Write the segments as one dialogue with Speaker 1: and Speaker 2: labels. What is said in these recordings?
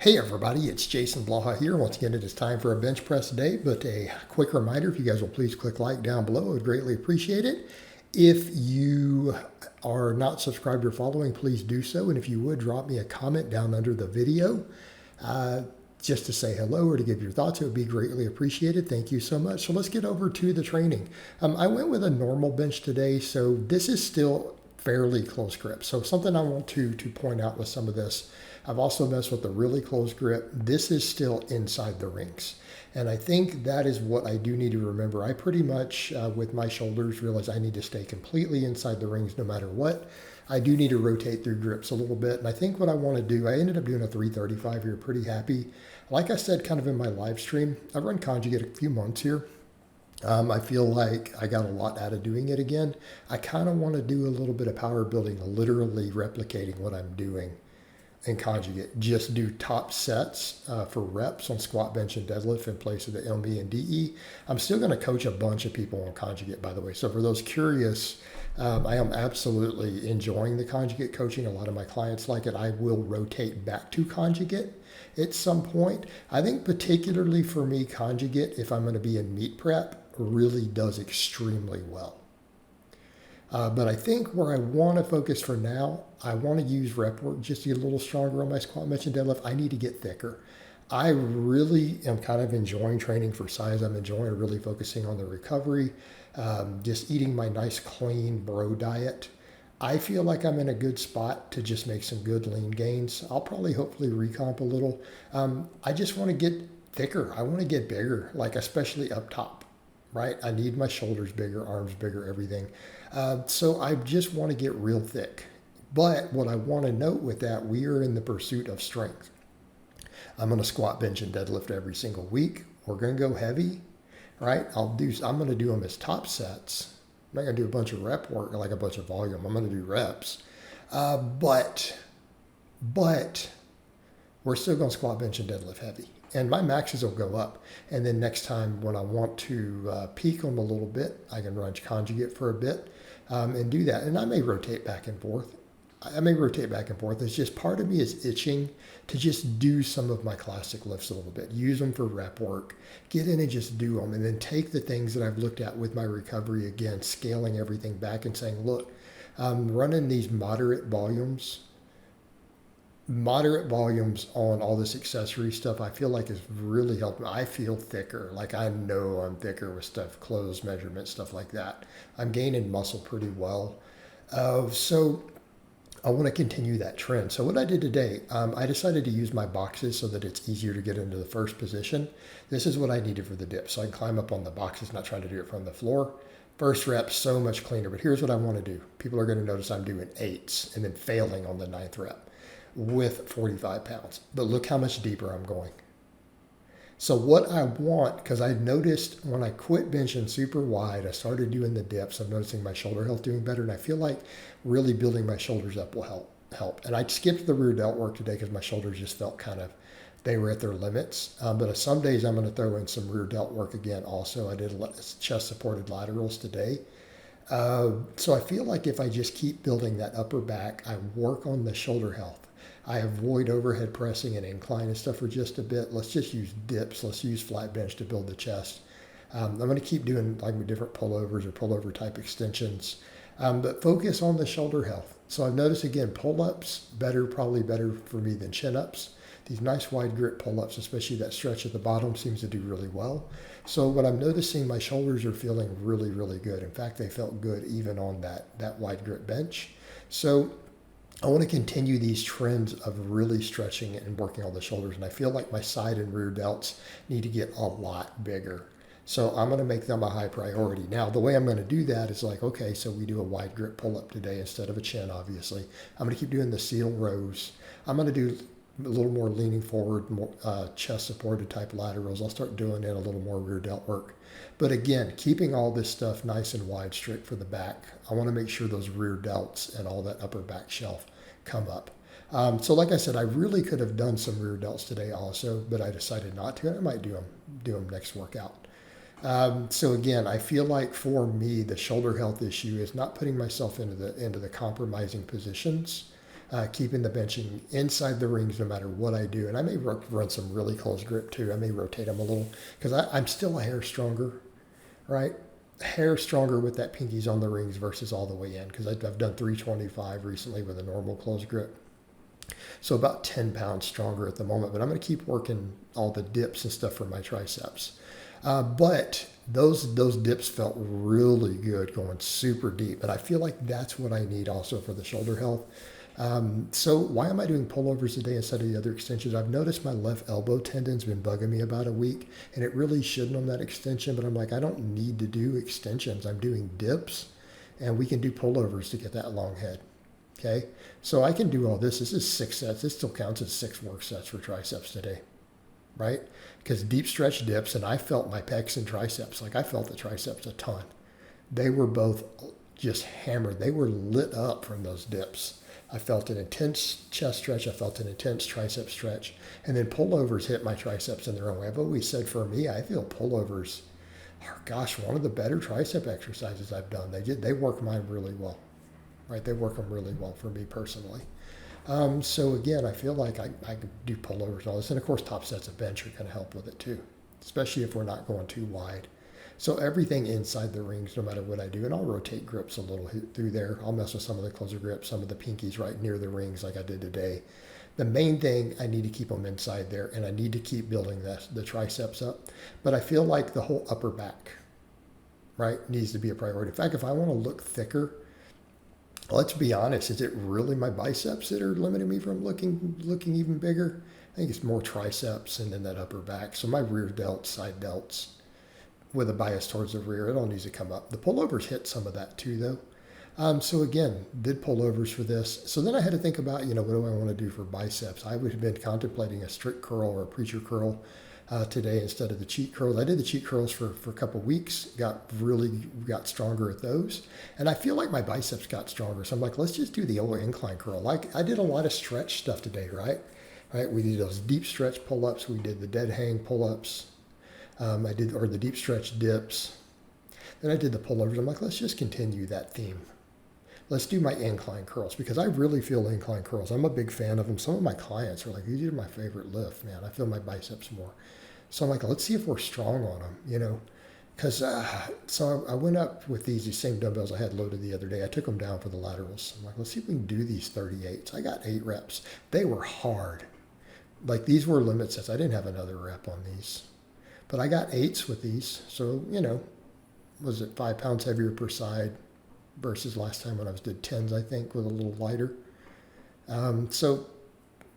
Speaker 1: Hey everybody, it's Jason Blaha here. Once again, it is time for a bench press day, but a quick reminder, if you guys will please click like down below, I would greatly appreciate it. If you are not subscribed or following, please do so. And if you would, drop me a comment down under the video just to say hello or to give your thoughts. It would be greatly appreciated. Thank you so much. So let's get over to the training. I went with a normal bench today, so this is still fairly close grip. So something I want to point out with some of this, I've also messed with the really close grip. This is still inside the rings. And I think that is what I do need to remember. I pretty much, with my shoulders, realize I need to stay completely inside the rings no matter what. I do need to rotate through grips a little bit. And I think what I want to do, I ended up doing a 335 here, pretty happy. Like I said, kind of in my live stream, I've run conjugate a few months here. I feel like I got a lot out of doing it again. I kind of want to do a little bit of power building, literally replicating what I'm doing in conjugate. Just do top sets for reps on squat, bench, and deadlift in place of the ME and DE. I'm still going to coach a bunch of people on conjugate, by the way. So for those curious, I am absolutely enjoying the conjugate coaching. A lot of my clients like it. I will rotate back to conjugate at some point. I think particularly for me, conjugate, if I'm going to be in meet prep, really does extremely well. But I think where I want to focus for now, I want to use rep work just to get a little stronger on my squat, bench, and deadlift. I need to get thicker. I really am kind of enjoying training for size. I'm enjoying really focusing on the recovery, just eating my nice, clean bro diet. I feel like I'm in a good spot to just make some good lean gains. I'll probably hopefully recomp a little. I just want to get thicker. I want to get bigger, like especially up top, right? I need my shoulders bigger, arms bigger, everything. So I just want to get real thick. But what I want to note with that, we are in the pursuit of strength. I'm going to squat, bench, and deadlift every single week. We're going to go heavy, right? I'm going to do them as top sets. I'm not going to do a bunch of rep work, like a bunch of volume. I'm going to do reps. But we're still going to squat, bench, and deadlift heavy. And my maxes will go up. And then next time when I want to peak them a little bit, I can run conjugate for a bit and do that. And I may rotate back and forth. It's just part of me is itching to just do some of my classic lifts a little bit. Use them for rep work. Get in and just do them. And then take the things that I've looked at with my recovery again, scaling everything back and saying, look, running these moderate volumes on all this accessory stuff, I feel like is really helping. I feel thicker. Like I know I'm thicker with stuff, clothes, measurements, stuff like that. I'm gaining muscle pretty well. So I want to continue that trend. So what I did today, I decided to use my boxes so that it's easier to get into the first position. This is what I needed for the dip. So I can climb up on the boxes, not trying to do it from the floor. First rep, so much cleaner. But here's what I want to do. People are going to notice I'm doing 8s and then failing on the 9th rep with 45 pounds. But look how much deeper I'm going. So what I want, because I noticed when I quit benching super wide, I started doing the dips. I'm noticing my shoulder health doing better. And I feel like really building my shoulders up will help. And I skipped the rear delt work today because my shoulders just felt they were at their limits. But some days I'm going to throw in some rear delt work again also. I did chest supported laterals today. So I feel like if I just keep building that upper back, I work on the shoulder health. I avoid overhead pressing and incline and stuff for just a bit. Let's just use dips. Let's use flat bench to build the chest. I'm going to keep doing like different pullovers or pullover type extensions, but focus on the shoulder health. So I've noticed again, pull-ups probably better for me than chin-ups. These nice wide grip pull-ups, especially that stretch at the bottom, seems to do really well. So what I'm noticing, my shoulders are feeling really, really good. In fact, they felt good even on that wide grip bench. So I want to continue these trends of really stretching and working on the shoulders. And I feel like my side and rear delts need to get a lot bigger. So I'm going to make them a high priority. Now, the way I'm going to do that is like, okay, so we do a wide grip pull-up today instead of a chin, obviously. I'm going to keep doing the seal rows. I'm going to do a little more leaning forward, more chest supported type laterals. I'll start doing in a little more rear delt work. But again, keeping all this stuff nice and wide, strict for the back. I want to make sure those rear delts and all that upper back shelf come up. So like I said, I really could have done some rear delts today also, but I decided not to. I might do them next workout. So again, I feel like for me, the shoulder health issue is not putting myself into the compromising positions. keeping the benching inside the rings no matter what I do. And I may run some really close grip too. I may rotate them a little because I'm still a hair stronger, right? Hair stronger with that pinkies on the rings versus all the way in, because I've done 325 recently with a normal close grip. So about 10 pounds stronger at the moment, but I'm going to keep working all the dips and stuff for my triceps. But those dips felt really good, going super deep. And I feel like that's what I need also for the shoulder health. So why am I doing pullovers today instead of the other extensions? I've noticed my left elbow tendon's been bugging me about a week, and it really shouldn't on that extension, but I'm like, I don't need to do extensions. I'm doing dips, and we can do pullovers to get that long head. Okay, so I can do all this. This is 6 sets. This still counts as 6 work sets for triceps today, right? Because deep stretch dips, and I felt my pecs and triceps. Like I felt the triceps a ton. They were both just hammered. They were lit up from those dips. I felt an intense chest stretch. I felt an intense tricep stretch. And then pullovers hit my triceps in their own way. I've always said for me, I feel pullovers are, gosh, one of the better tricep exercises I've done. They work mine really well, right? They work them really well for me personally. So again, I feel like I could do pullovers and all this. And of course, top sets of bench are going to help with it too, especially if we're not going too wide. So everything inside the rings, no matter what I do, and I'll rotate grips a little through there. I'll mess with some of the closer grips, some of the pinkies right near the rings like I did today. The main thing, I need to keep them inside there, and I need to keep building the triceps up. But I feel like the whole upper back, right, needs to be a priority. In fact, if I want to look thicker, let's be honest, is it really my biceps that are limiting me from looking even bigger? I think it's more triceps and then that upper back. So my rear delts, side delts, with a bias towards the rear, it all needs to come up. The pullovers hit some of that too, though. So again, did pullovers for this. So then I had to think about, what do I want to do for biceps? I would have been contemplating a strict curl or a preacher curl today instead of the cheat curls. I did the cheat curls for a couple of weeks, got stronger at those. And I feel like my biceps got stronger. So I'm like, let's just do the old incline curl. Like I did a lot of stretch stuff today, right? We did those deep stretch pull-ups. We did the dead hang pull-ups. The deep stretch dips. Then I did the pullovers. I'm like, let's just continue that theme. Let's do my incline curls because I really feel incline curls. I'm a big fan of them. Some of my clients are like, these are my favorite lift, man. I feel my biceps more. So I'm like, let's see if we're strong on them, because so I went up with these same dumbbells I had loaded the other day. I took them down for the laterals. I'm like, let's see if we can do these 38s. I got 8 reps. They were hard. Like these were limit sets. I didn't have another rep on these. But I got 8s with these. So, was it 5 pounds heavier per side versus last time when I did 10s, I think, with a little lighter. So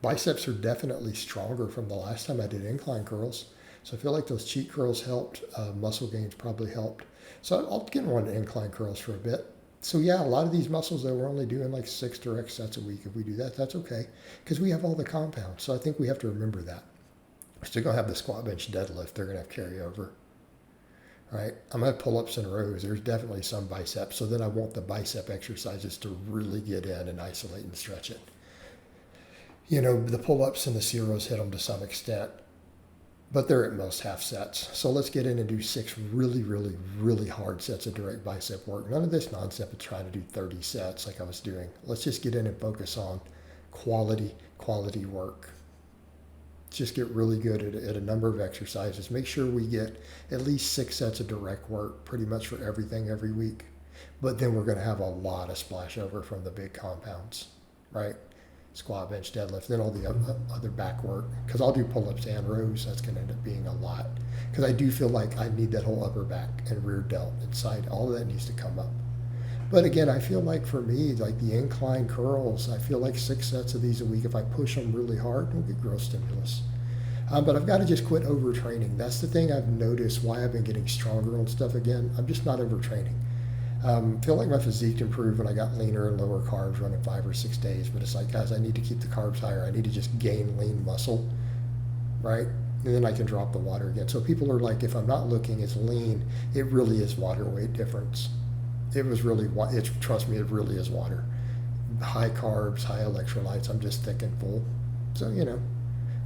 Speaker 1: biceps are definitely stronger from the last time I did incline curls. So I feel like those cheat curls helped. Muscle gains probably helped. So I'll get on incline curls for a bit. So yeah, a lot of these muscles that we're only doing like 6 direct sets a week. If we do that, that's okay. Because we have all the compounds. So I think we have to remember that. We're still going to have the squat, bench, deadlift. They're going to have carryover, right? I'm going to have pull-ups and rows. There's definitely some biceps. So then I want the bicep exercises to really get in and isolate and stretch it. The pull-ups and the zeros hit them to some extent, but they're at most half sets. So let's get in and do 6 really, really, really hard sets of direct bicep work. None of this nonsense of trying to do 30 sets like I was doing. Let's just get in and focus on quality work. Just get really good at a number of exercises. Make sure we get at least 6 sets of direct work pretty much for everything every week. But then we're going to have a lot of splash over from the big compounds, right? Squat, bench, deadlift, then all the other back work. Because I'll do pull-ups and rows. That's going to end up being a lot. Because I do feel like I need that whole upper back and rear delt and side. All of that needs to come up. But again, I feel like for me, like the incline curls, I feel like 6 sets of these a week. If I push them really hard, we'll get growth stimulus. But I've got to just quit overtraining. That's the thing I've noticed why I've been getting stronger on stuff again. I'm just not overtraining. I feel like my physique improved when I got leaner and lower carbs running 5 or 6 days. But it's like, guys, I need to keep the carbs higher. I need to just gain lean muscle, right? And then I can drop the water again. So people are like, if I'm not looking as lean, it really is water weight difference. Trust me, it really is water. High carbs, high electrolytes. I'm just thick and full. So,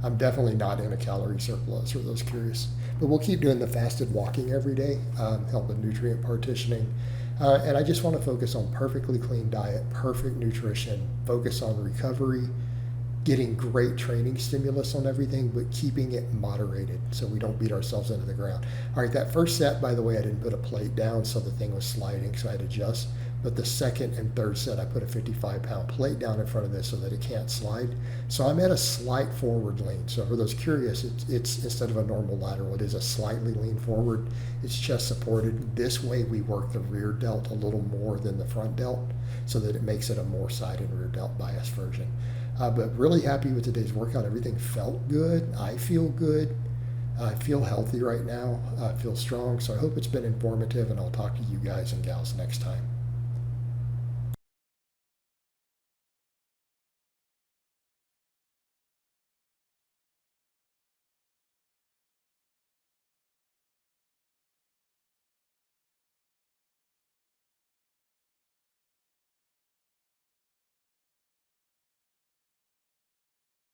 Speaker 1: I'm definitely not in a calorie surplus for those curious. But we'll keep doing the fasted walking every day, help with nutrient partitioning. And I just want to focus on perfectly clean diet, perfect nutrition, focus on recovery, getting great training stimulus on everything, but keeping it moderated so we don't beat ourselves into the ground. All right, that first set, by the way, I didn't put a plate down, so the thing was sliding, so I had to adjust. But the second and third set, I put a 55-pound plate down in front of this so that it can't slide. So I'm at a slight forward lean. So for those curious, it's instead of a normal lateral, it is a slightly lean forward. It's chest supported. This way we work the rear delt a little more than the front delt so that it makes it a more side and rear delt bias version. But really happy with today's workout. Everything felt good. I feel good. I feel healthy right now. I feel strong. So I hope it's been informative, and I'll talk to you guys and gals next time.